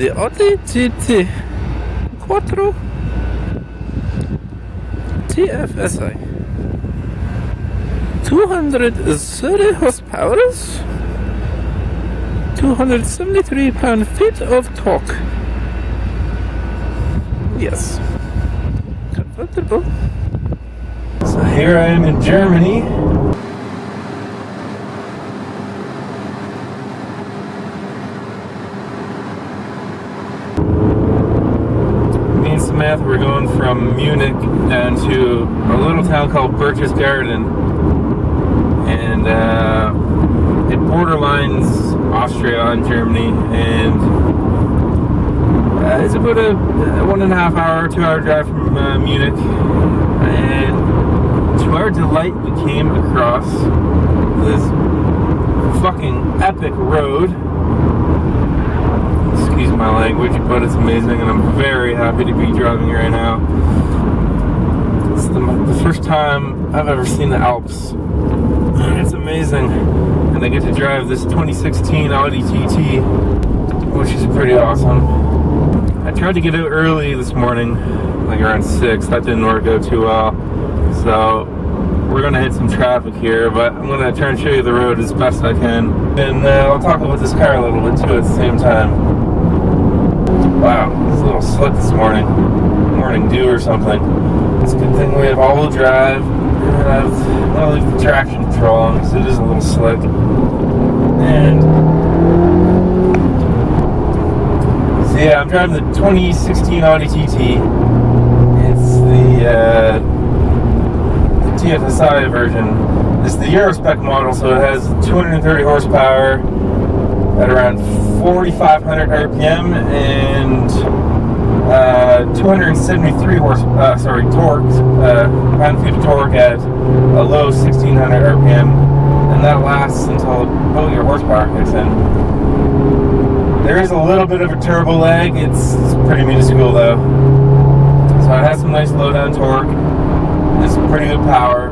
the Audi TT Quattro TFSI. 230 horsepower, 273 pound-feet of torque. Yes. Convertible. So here I am in Germany. Me and Samantha were going from Munich down to a little town called Berchtesgaden. And it borderlines Austria and Germany, and it's about a 1.5 hour, 2 hour drive from Munich. And to our delight, we came across this fucking epic road. Excuse my language, but it's amazing, and I'm very happy to be driving right now. It's the first time I've ever seen the Alps. It's amazing, and I get to drive this 2016 Audi TT, which is pretty awesome. I tried to get out early this morning, like around 6. That didn't work out too well, so we're gonna hit some traffic here, but I'm gonna try and show you the road as best I can, and I'll talk about this car a little bit too at the same time. Wow, it's a little slick this morning. Morning dew or something. It's a good thing we have all-wheel drive. I'm gonna leave the traction control on because it is a little slick. And so yeah, I'm driving the 2016 Audi TT. It's the TFSI version. It's the Euro spec model, so it has 230 horsepower at around 4,500 RPM and 273 torque, pound-feet of torque at a low 1,600 RPM, and that lasts until about your horsepower kicks in. There is a little bit of a turbo lag. It's pretty minuscule though. So it has some nice low-down torque. There's some pretty good power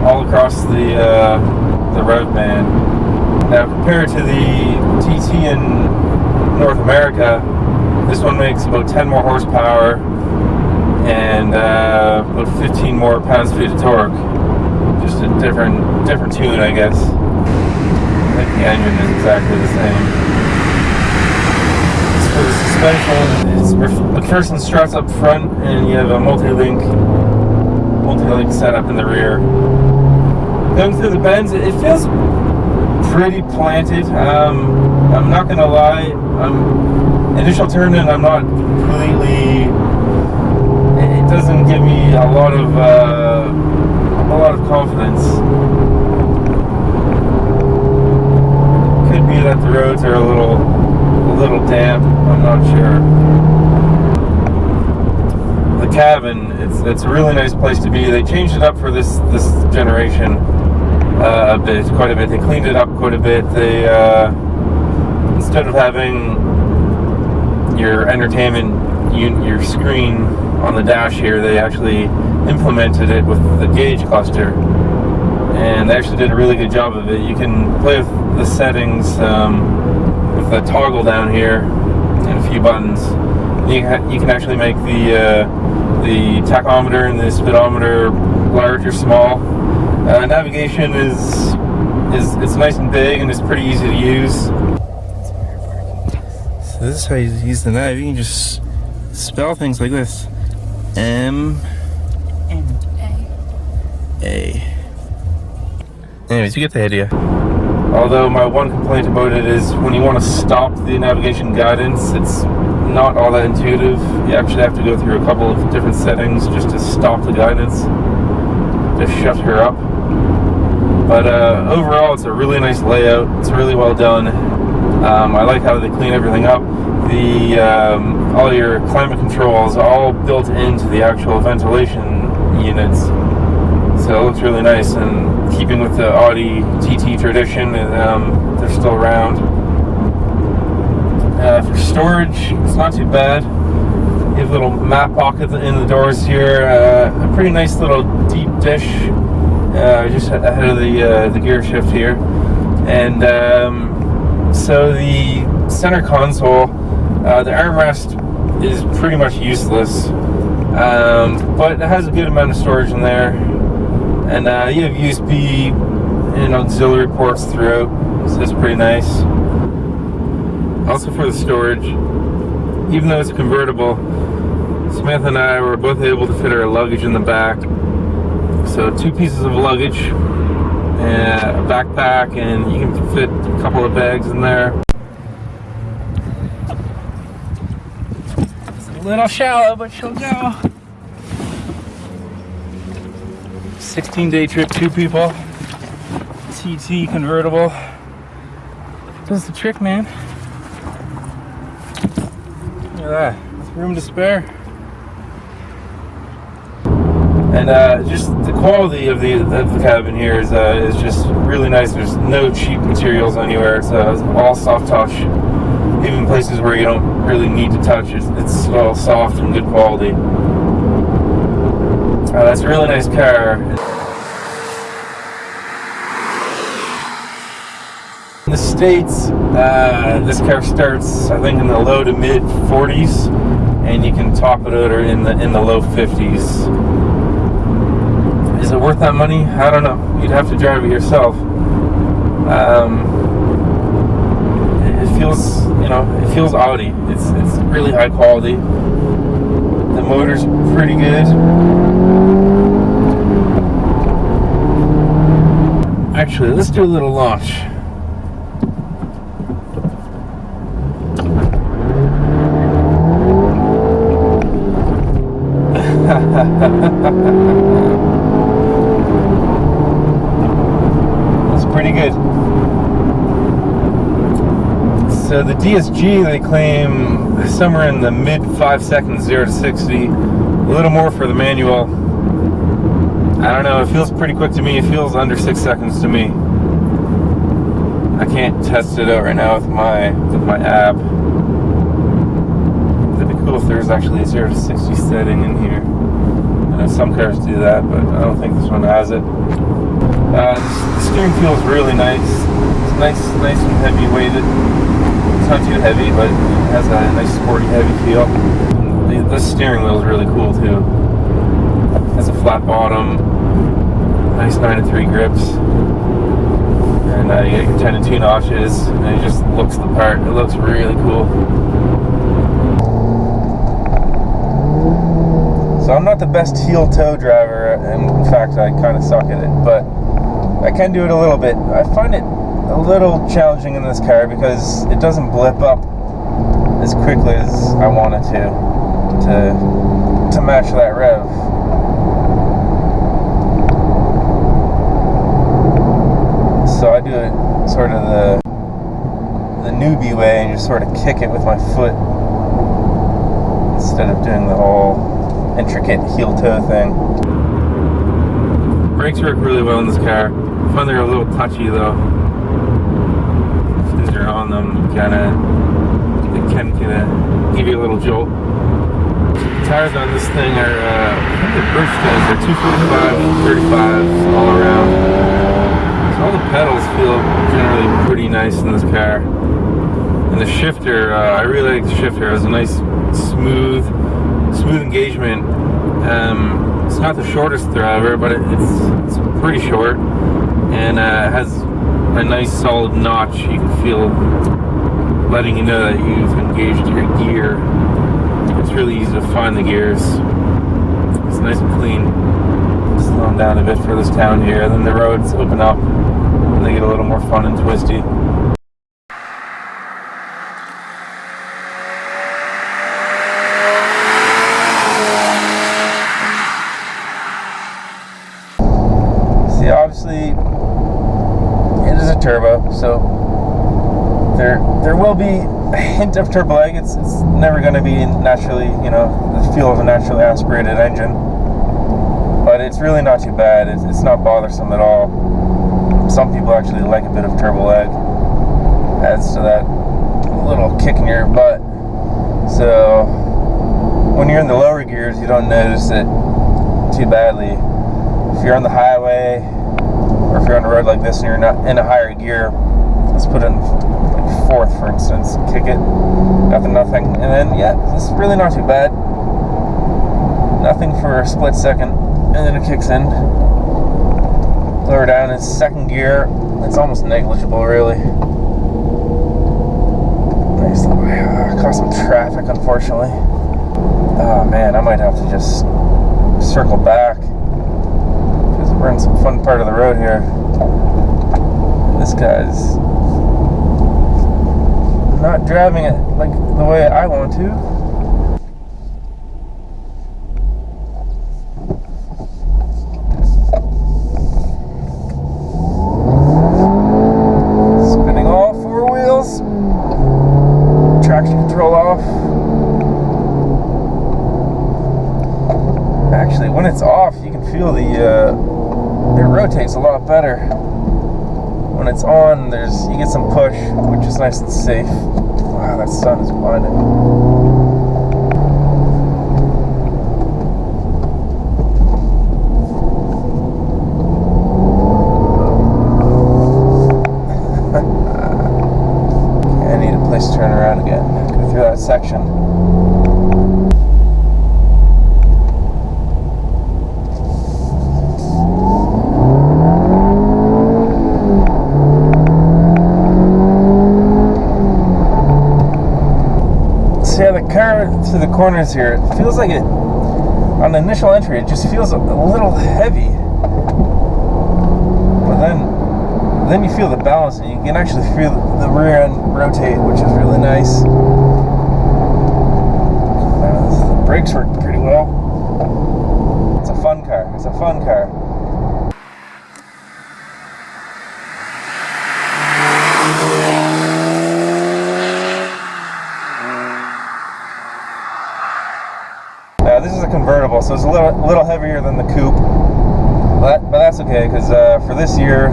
all across the road band. Now compared to the TT in North America, this one makes about 10 more horsepower and about 15 more pounds-feet of torque. Just a different tune, I guess. I think the engine is exactly the same. As for the suspension, it's McPherson struts up front, and you have a multi-link setup in the rear. Going through the bends, it feels pretty planted. I'm not gonna lie. Initial turn in, I'm not completely. It doesn't give me a lot of confidence. Could be that the roads are a little damp. I'm not sure. The cabin, it's a really nice place to be. They changed it up for this generation quite a bit. They cleaned it up quite a bit. They instead of having your entertainment, your screen on the dash here, they actually implemented it with the gauge cluster, and they actually did a really good job of it. You can play with the settings with the toggle down here and a few buttons. You can actually make the tachometer and the speedometer large or small. Navigation is nice and big, and it's pretty easy to use. So this is how you use the nav. You can just spell things like this: M and A. Anyways, you get the idea. Although my one complaint about it is when you want to stop the navigation guidance, it's not all that intuitive. You actually have to go through a couple of different settings just to stop the guidance, to shut her up. But overall, it's a really nice layout. It's really well done. I like how they clean everything up. All your climate controls are all built into the actual ventilation units, so it looks really nice. And keeping with the Audi TT tradition, they're still around. For storage, it's not too bad. You have little map pockets in the doors here. A pretty nice little deep dish just ahead of the gear shift here, and so the center console, the armrest is pretty much useless, but it has a good amount of storage in there, and you have USB and auxiliary ports throughout, so it's pretty nice. Also for the storage, even though it's convertible, Smith and I were both able to fit our luggage in the back. So 2 pieces of luggage, a backpack, and you can fit a couple of bags in there. It's a little shallow, but she'll go. 16-day trip, 2 people. TT convertible. Does the trick, man. Look at that. With room to spare. And just the quality of the cabin here is just really nice. There's no cheap materials anywhere. It's all soft touch. Even places where you don't really need to touch, it's all soft and good quality. That's a really nice car. In the States, this car starts, I think, in the low to mid 40s, and you can top it out in the low 50s. Is it worth that money? I don't know. You'd have to drive it yourself. It feels, it feels Audi. It's really high quality. The motor's pretty good. Actually, let's do a little launch. That's pretty good. So the DSG, they claim somewhere in the mid 5 seconds, 0 to 60. A little more for the manual. I don't know, it feels pretty quick to me. It feels under 6 seconds to me. I can't test it out right now with my app. It'd be cool if there was actually a 0 to 60 setting in here. I know some cars do that, but I don't think this one has it. The steering feels really nice. It's nice and heavy weighted. It's not too heavy, but it has a nice sporty heavy feel. The steering wheel is really cool too. It has a flat bottom, nice 9-3 grips, and you get your 10 and 2 notches, and it just looks the part. It looks really cool. So I'm not the best heel-toe driver, and in fact I kind of suck at it, but I can do it a little bit. I find it a little challenging in this car because it doesn't blip up as quickly as I want it to match that rev. So I do it sort of the newbie way and just sort of kick it with my foot instead of doing the whole intricate heel-toe thing. Brakes work really well in this car. I find they're a little touchy though. As you're on them, it can give you a little jolt. The tires on this thing are, I think they're Bridgestones. They're 245, 35 all around. So all the pedals feel generally pretty nice in this car. And the shifter, I really like the shifter. It has a nice smooth engagement. It's not the shortest ever, but it's pretty short, and it has a nice solid notch. You can feel letting you know that you've engaged your gear. It's really easy to find the gears. It's nice and clean. Slow them down a bit for this town here, and then the roads open up and they get a little more fun and twisty. Obviously, it is a turbo, so there will be a hint of turbo lag. It's never going to be naturally, the feel of a naturally aspirated engine, but it's really not too bad. It's not bothersome at all. Some people actually like a bit of turbo lag. Adds to that little kick in your butt. So when you're in the lower gears, you don't notice it too badly. If you're on the highway, or if you're on a road like this and you're not in a higher gear, let's put in like 4th, for instance. kick it. Nothing. And then, yeah, this is really not too bad. Nothing for a split second, and then it kicks in. Lower down in second gear. It's almost negligible, really. Nice little, caused some traffic, unfortunately. Oh man, I might have to just circle back because we're in some fun part of the road here. This guy's not driving it like the way I want to. Spinning all four wheels. Traction control off. Actually, when it's off, you can feel it rotates a lot better. When it's on, you get some push, which is nice and safe. Wow, that sun is blinding. I need a place to turn around again. Go through that section. Yeah, the car to the corners here, it feels like it, on the initial entry, it just feels a little heavy. But then you feel the balance, and you can actually feel the rear end rotate, which is really nice. The brakes work pretty well. It's a fun car. It's a fun car. This is a convertible, so it's a little heavier than the coupe, but that's okay, because for this year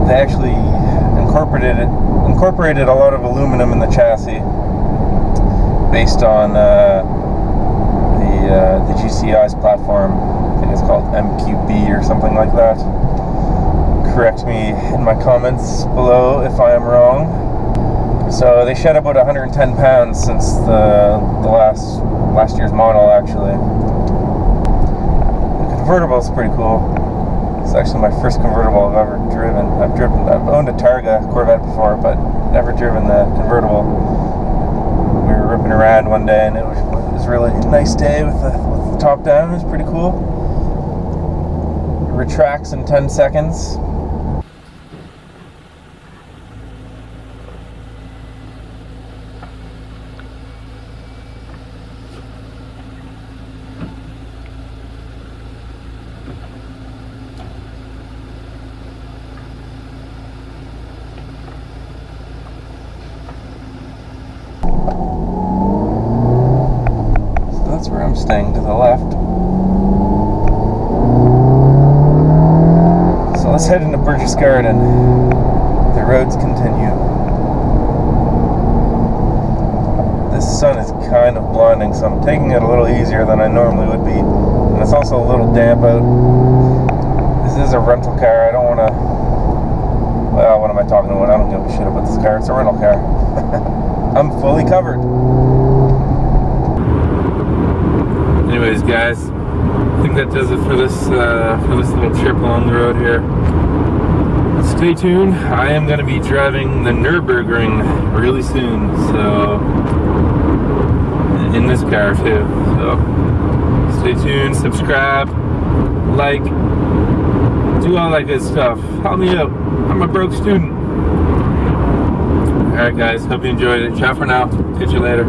they actually incorporated a lot of aluminum in the chassis based on the GCI's platform. I think it's called MQB or something like that. Correct me in my comments below if I am wrong. So they shed about 110 pounds since the last year's model, actually. The convertible is pretty cool. It's actually my first convertible I've ever driven. I've owned a Targa Corvette before, but never driven the convertible. We were ripping around one day, and it was really a nice day with the top down. It was pretty cool. It retracts in 10 seconds. That's where I'm staying, to the left. So let's head into Burgess Garden. The roads continue. This sun is kind of blinding, so I'm taking it a little easier than I normally would be. And it's also a little damp out. This is a rental car. I don't want to... Well, what am I talking about? I don't give a shit about this car. It's a rental car. I'm fully covered. Anyways, guys, I think that does it for this little trip along the road here. Stay tuned. I am going to be driving the Nürburgring really soon, so in this car too. So stay tuned, subscribe, like, do all that good stuff. Help me out. I'm a broke student. Alright guys, hope you enjoyed it. Ciao for now. Catch you later.